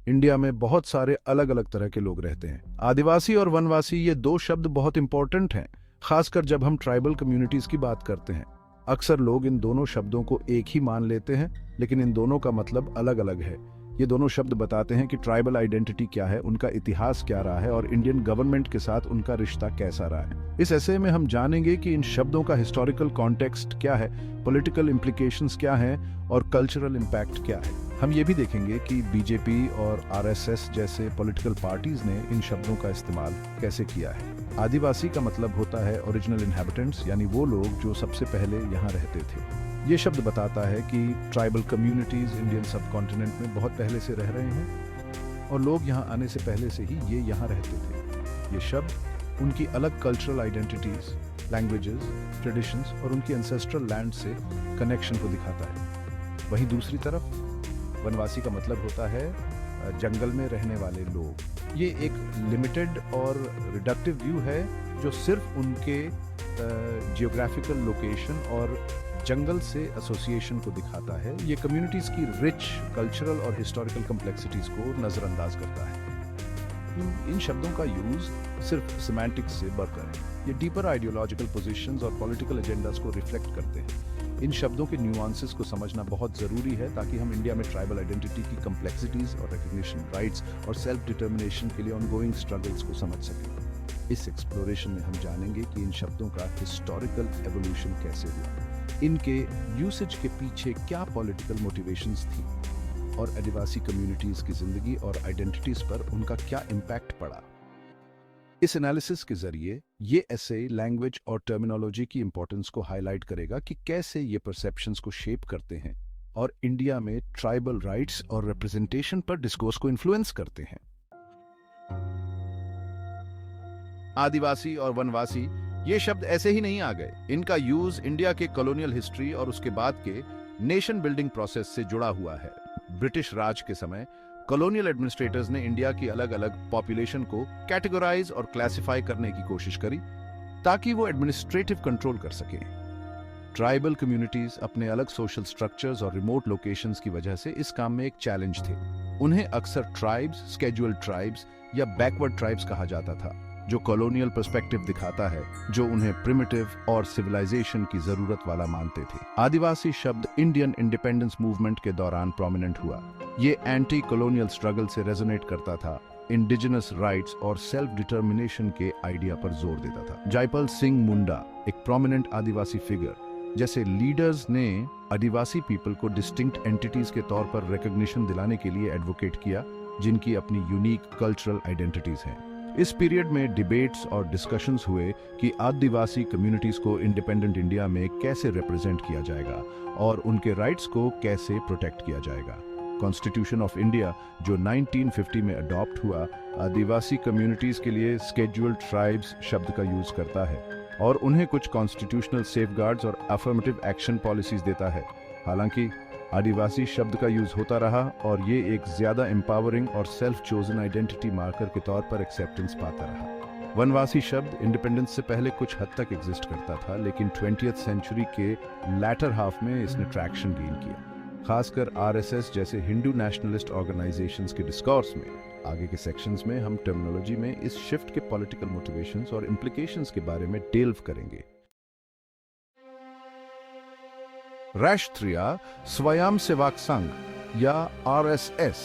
India में बहुत सारे अलग अलग तरह के लोग रहते हैं। आदिवासी और वनवासी ये दो शब्द बहुत इंपॉर्टेंट हैं, खासकर जब हम ट्राइबल कम्युनिटीज की बात करते हैं। अक्सर लोग इन दोनों शब्दों को एक ही मान लेते हैं, लेकिन इन दोनों का मतलब अलग अलग है। ये दोनों शब्द बताते हैं कि ट्राइबल आइडेंटिटी क्या है, उनका इतिहास क्या रहा है और इंडियन गवर्नमेंट के साथ उनका रिश्ता कैसा रहा है। इस ऐसे में हम जानेंगे कि इन शब्दों का हिस्टोरिकल कॉन्टेक्स्ट क्या है, पॉलिटिकल इम्प्लीकेशंस क्या हैं और कल्चरल इम्पैक्ट क्या है। हम ये भी देखेंगे कि बीजेपी और आरएसएस जैसे पॉलिटिकल पार्टीज ने इन शब्दों का इस्तेमाल कैसे किया है। आदिवासी का मतलब होता है ओरिजिनल इनहैबिटेंट्स, यानी वो लोग जो सबसे पहले यहाँ रहते थे। ये शब्द बताता है कि ट्राइबल कम्युनिटीज इंडियन सबकॉन्टिनेंट में बहुत पहले से रह रहे हैं और लोग यहाँ आने से पहले से ही ये यहाँ रहते थे। ये शब्द उनकी अलग कल्चरल आइडेंटिटीज, लैंग्वेजेस, ट्रेडिशंस और उनकी एंसेस्ट्रल लैंड से कनेक्शन को दिखाता है। वहीं दूसरी तरफ वनवासी का मतलब होता है जंगल में रहने वाले लोग। ये एक लिमिटेड और रिडक्टिव व्यू है जो सिर्फ उनके जियोग्राफिकल लोकेशन और जंगल से एसोसिएशन को दिखाता है। ये कम्युनिटीज की रिच कल्चरल और हिस्टोरिकल कॉम्प्लेक्सिटीज को नजरअंदाज करता है। इन शब्दों का यूज सिर्फ सिमेंटिक्स से बढ़कर है। ये डीपर आइडियोलॉजिकल पोजीशंस और पॉलिटिकल एजेंडास को रिफ्लेक्ट करते हैं। इन शब्दों के न्यूआंसेस को समझना बहुत जरूरी है ताकि हम इंडिया में ट्राइबल आइडेंटिटी की कॉम्प्लेक्सिटीज और रिकॉग्निशन, राइट्स और सेल्फ डिटर्मिनेशन के लिए ऑनगोइंग स्ट्रगल्स को समझ सकें। इस एक्सप्लोरेशन में हम जानेंगे कि इन शब्दों का हिस्टोरिकल एवोल्यूशन कैसे हुआ, इनके यूसेज के पीछे क्या पॉलिटिकल मोटिवेशंस थी और आदिवासी कम्युनिटीज की जिंदगी और आइडेंटिटीज पर उनका क्या इम्पैक्ट पड़ा। इस एनालिसिस के जरिए ये ऐसे लैंग्वेज और टर्मिनोलॉजी की इंपॉर्टेंस को हाईलाइट करेगा कि कैसे ये परसेप्शंस को शेप करते हैं और इंडिया में ट्राइबल राइट्स और रिप्रेजेंटेशन पर डिस्कोर्स को इन्फ्लुएंस करते हैं। आदिवासी और वनवासी ये शब्द ऐसे ही नहीं आ गए। इनका यूज इंडिया के कॉलोनियल हिस्ट्री और उसके बाद के नेशन बिल्डिंग प्रोसेस से जुड़ा हुआ है। ब्रिटिश राज के समय कॉलोनियल एडमिनिस्ट्रेटर्स ने इंडिया की अलग अलग पॉपुलेशन को कैटेगराइज और क्लासिफाई करने की कोशिश करी ताकि वो एडमिनिस्ट्रेटिव कंट्रोल कर सके। ट्राइबल कम्युनिटीज अपने अलग सोशल स्ट्रक्चर्स और रिमोट लोकेशंस की वजह से इस काम में एक चैलेंज थे। उन्हें अक्सर ट्राइब्स, स्केड्यूल्ड ट्राइब्स या बैकवर्ड ट्राइब्स कहा जाता था, जो कॉलोनियल पर्सपेक्टिव दिखाता है, जो उन्हें प्रिमिटिव और सिविलाइजेशन की जरूरत वाला मानते थे। आदिवासी शब्द इंडियन इंडिपेंडेंस मूवमेंट के दौरान प्रोमिनेंट हुआ। ये एंटी कॉलोनियल स्ट्रगल से रेजोनेट करता था, इंडिजिनस राइट्स और सेल्फ डिटर्मिनेशन के आइडिया पर जोर देता था। जयपाल सिंह मुंडा, एक प्रोमिनेंट आदिवासी फिगर, जैसे लीडर्स ने आदिवासी पीपल को डिस्टिंक्ट एंटिटीज के तौर पर रिकॉग्निशन दिलाने के लिए एडवोकेट किया, जिनकी अपनी यूनिक कल्चरल आइडेंटिटीज हैं। इस पीरियड में डिबेट्स और डिस्कशंस हुए कि आदिवासी कम्युनिटीज को इंडिपेंडेंट इंडिया में कैसे रिप्रेजेंट किया जाएगा और उनके राइट्स को कैसे प्रोटेक्ट किया जाएगा। कॉन्स्टिट्यूशन ऑफ इंडिया जो 1950 में अडॉप्ट हुआ, आदिवासी कम्युनिटीज के लिए स्केड्यूल्ड ट्राइब्स शब्द का यूज करता है और उन्हें कुछ कॉन्स्टिट्यूशनल सेफगार्ड्स और अफर्मेटिव एक्शन पॉलिसीज देता है। हालांकि आदिवासी शब्द का यूज होता रहा और ये एक ज्यादा एम्पावरिंग और सेल्फ चोजन आइडेंटिटी मार्कर के तौर पर एक्सेप्टेंस पाता रहा। वनवासी शब्द इंडिपेंडेंस से पहले कुछ हद तक एग्जिस्ट करता था, लेकिन 20th सेंचुरी के लैटर हाफ में इसने ट्रैक्शन गेन किया, खासकर आरएसएस जैसे हिंदू नेशनलिस्ट ऑर्गेनाइजेशंस के डिस्कोर्स में। आगे के सेक्शंस में हम टर्मिनोलॉजी में इस शिफ्ट के पॉलिटिकल मोटिवेशंस और इम्प्लीकेशंस के बारे में डेल्व करेंगे। राष्ट्रीय स्वयंसेवक संघ या आरएसएस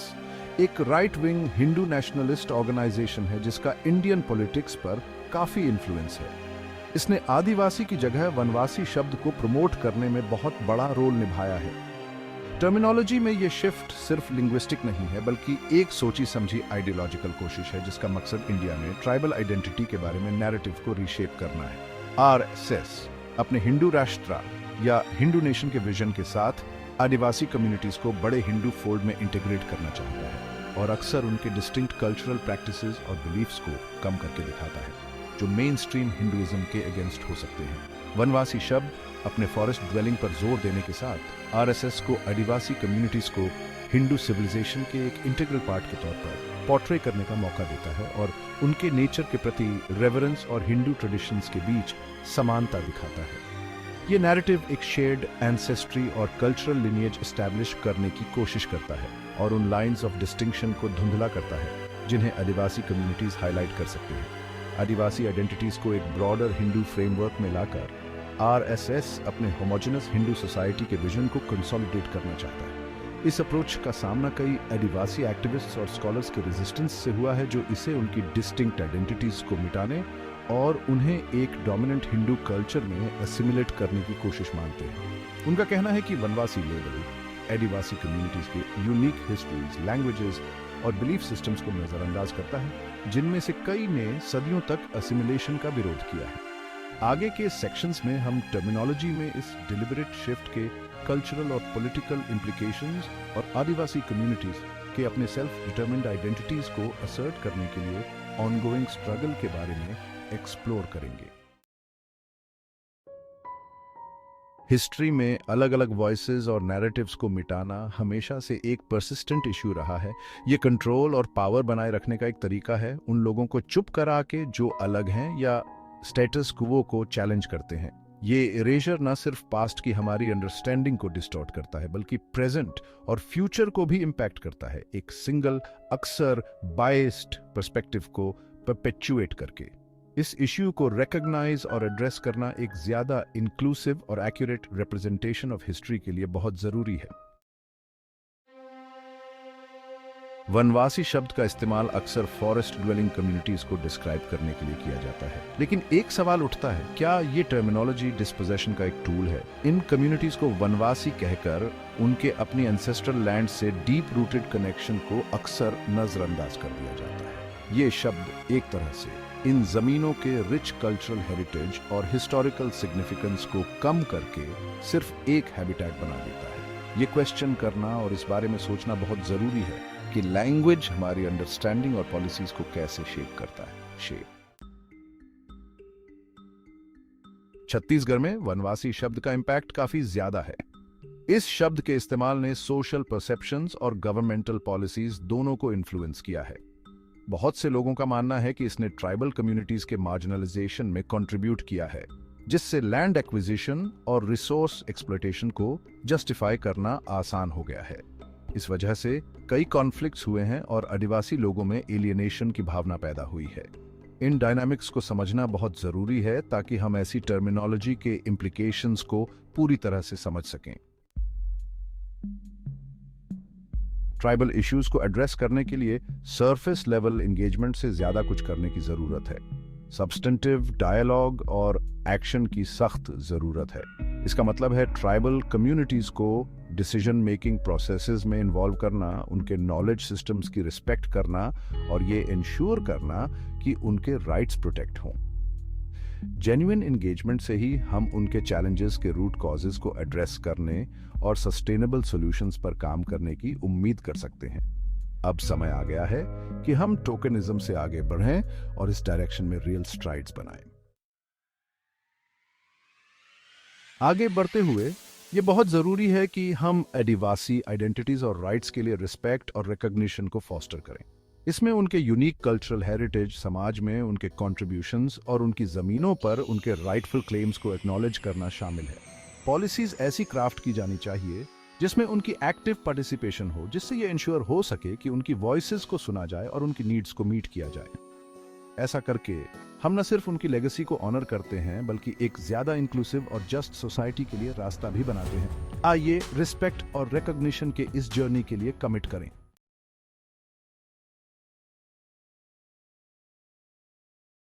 एक right wing Hindu nationalist organization है जिसका इंडियन पॉलिटिक्स पर काफी इन्फ्लुएंस है। इसने आदिवासी की जगह वनवासी शब्द को प्रमोट करने में बहुत बड़ा रोल निभाया है। टर्मिनोलॉजी में यह शिफ्ट सिर्फ लिंग्विस्टिक नहीं है, बल्कि एक सोची समझी आइडियोलॉजिकल कोशिश है जिसका मकसद इंडिया में ट्राइबल आइडेंटिटी के बारे में नैरेटिव को रीशेप करना है। आरएसएस अपने हिंदू राष्ट्र या हिंदू नेशन के विजन के साथ आदिवासी कम्युनिटीज को बड़े हिंदू फोल्ड में इंटीग्रेट करना चाहता है और अक्सर उनके डिस्टिंक्ट कल्चरल प्रैक्टिसेस और बिलीफ्स को कम करके दिखाता है, जो मेन स्ट्रीम हिंदुइज्म के अगेंस्ट हो सकते हैं। वनवासी शब्द अपने फॉरेस्ट ड्वेलिंग पर जोर देने के साथ आरएसएस को आदिवासी कम्युनिटीज को हिंदू सिविलाइजेशन के एक इंटीग्रल पार्ट के तौर पर पोर्ट्रे करने का मौका देता है और उनके नेचर के प्रति रेवरेंस और हिंदू ट्रेडिशंस के बीच समानता दिखाता है। ये नैरेटिव एक शेयर्ड एंसेस्ट्री और कल्चरल लिनिएज एस्टैब्लिश करने की कोशिश करता है और उन लाइंस ऑफ डिस्टिंक्शन को धुंधला करता है जिन्हें आदिवासी कम्युनिटीज हाईलाइट कर सकते हैं। आदिवासी आइडेंटिटीज को एक ब्रॉडर हिंदू फ्रेमवर्क में लाकर आरएसएस अपने होमोजेनस हिंदू सोसाइटी के विजन को कंसोलिडेट करना चाहता है। इस अप्रोच का सामना कई आदिवासी एक्टिविस्ट्स और स्कॉलर्स के रेजिस्टेंस से हुआ है जो इसे उनकी डिस्टिंक्ट आइडेंटिटीज को मिटाने और उन्हें एक डोमिनेंट हिंदू कल्चर में असिमिलेट करने की कोशिश मानते हैं। उनका कहना है कि वनवासी लेवल आदिवासी कम्युनिटीज के यूनिक हिस्ट्रीज, लैंग्वेजेस और बिलीफ सिस्टम्स को नजरअंदाज करता है, जिनमें से कई ने सदियों तक असिमिलेशन का विरोध किया है। आगे के सेक्शंस में हम टर्मिनोलॉजी में इस डिलिबरेट शिफ्ट के कल्चरल और पॉलिटिकल इम्प्लीकेशंस और आदिवासी कम्युनिटीज के अपने सेल्फ डिटरमिन्ड आइडेंटिटीज को असर्ट करने के लिए ऑनगोइंग स्ट्रगल के बारे में एक्सप्लोर करेंगे। हिस्ट्री में अलग अलग वॉइसेस और नैरेटिव्स को मिटाना हमेशा से एक परसिस्टेंट इशू रहा है। ये कंट्रोल और पावर बनाए रखने का एक तरीका है, उन लोगों को चुप करा के जो अलग हैं या स्टेटस क्वो को चैलेंज करते हैं। ये इरेजर न सिर्फ पास्ट की हमारी अंडरस्टैंडिंग को डिस्टॉर्ट करता है बल्कि प्रेजेंट और फ्यूचर को भी इम्पैक्ट करता है, एक सिंगल अक्सर बायस्ड पर्सपेक्टिव को परपेचुएट करके। इस इश्यू को रिकॉग्नाइज और एड्रेस करना एक ज्यादा इंक्लूसिव और एक्यूरेट रिप्रेजेंटेशन ऑफ हिस्ट्री के लिए बहुत जरूरी है। वनवासी शब्द का इस्तेमाल अक्सर फॉरेस्ट ड्वेलिंग कम्युनिटीज को डिस्क्राइब करने के लिए किया जाता है, लेकिन एक सवाल उठता है, क्या ये टर्मिनोलॉजी डिस्पोजेशन का एक टूल है? इन कम्युनिटीज को वनवासी कहकर उनके अपनी एंसेस्ट्रल लैंड से डीप रूटेड कनेक्शन को अक्सर नजरअंदाज कर दिया जाता है। ये शब्द एक तरह से इन जमीनों के रिच कल्चरल हेरिटेज और हिस्टोरिकल सिग्निफिकेंस को कम करके सिर्फ एक हैबिटेट बना देता है। ये क्वेश्चन करना और इस बारे में सोचना बहुत जरूरी है कि लैंग्वेज हमारी अंडरस्टैंडिंग और पॉलिसीज को कैसे शेप करता है। छत्तीसगढ़ में वनवासी शब्द का इंपैक्ट काफी ज्यादा है। इस शब्द के इस्तेमाल ने सोशल परसेप्शंस और गवर्नमेंटल पॉलिसीज दोनों को इन्फ्लुएंस किया है। बहुत से लोगों का मानना है कि इसने ट्राइबल कम्युनिटीज के मार्जिनलाइजेशन में कंट्रीब्यूट किया है, जिससे लैंड एक्विजिशन और रिसोर्स एक्सप्लॉयटेशन को जस्टिफाई करना आसान हो गया है। इस वजह से कई कॉन्फ्लिक्ट्स हुए हैं और आदिवासी लोगों में एलियनेशन की भावना पैदा हुई है। इन डायनामिक्स को समझना बहुत जरूरी है ताकि हम ऐसी टर्मिनोलॉजी के इम्प्लीकेशंस को पूरी तरह से समझ सकें। ट्राइबल इश्यूज को एड्रेस करने के लिए सरफेस लेवल एंगेजमेंट से ज्यादा कुछ करने की जरूरत है। सब्सटेंटिव डायलॉग और एक्शन की सख्त जरूरत है। इसका मतलब है ट्राइबल कम्युनिटीज को डिसीजन मेकिंग प्रोसेसेस में इन्वॉल्व करना, उनके नॉलेज सिस्टम्स की रिस्पेक्ट करना और ये इंश्योर करना कि उनके राइट्स प्रोटेक्ट हों। जेन्युइन एंगेजमेंट से ही हम उनके चैलेंजेस के रूट कॉजेस को एड्रेस करने और सस्टेनेबल सॉल्यूशंस पर काम करने की उम्मीद कर सकते हैं। अब समय आ गया है कि हम टोकनिज्म से आगे बढ़ें और इस डायरेक्शन में रियल स्ट्राइड्स बनाएं। आगे बढ़ते हुए ये बहुत जरूरी है कि हम आदिवासी आइडेंटिटीज और राइट्स के लिए रिस्पेक्ट और रिकॉग्निशन को फॉस्टर करें। इसमें उनके यूनिक कल्चरल हेरिटेज, समाज में उनके कॉन्ट्रीब्यूशंस और उनकी जमीनों पर उनके राइटफुल क्लेम्स को एक्नॉलेज करना शामिल है। पॉलिसीज ऐसी क्राफ्ट की जानी चाहिए जिसमें उनकी एक्टिव पार्टिसिपेशन हो, जिससे ये इंश्योर हो सके कि उनकी वॉइसेस को सुना जाए और उनकी नीड्स को मीट किया जाए। ऐसा करके हम न सिर्फ उनकी लेगेसी को ऑनर करते हैं बल्कि एक ज्यादा इंक्लूसिव और जस्ट सोसाइटी के लिए रास्ता भी बनाते हैं। आइए रिस्पेक्ट और रिकॉग्निशन के इस जर्नी के लिए कमिट करें।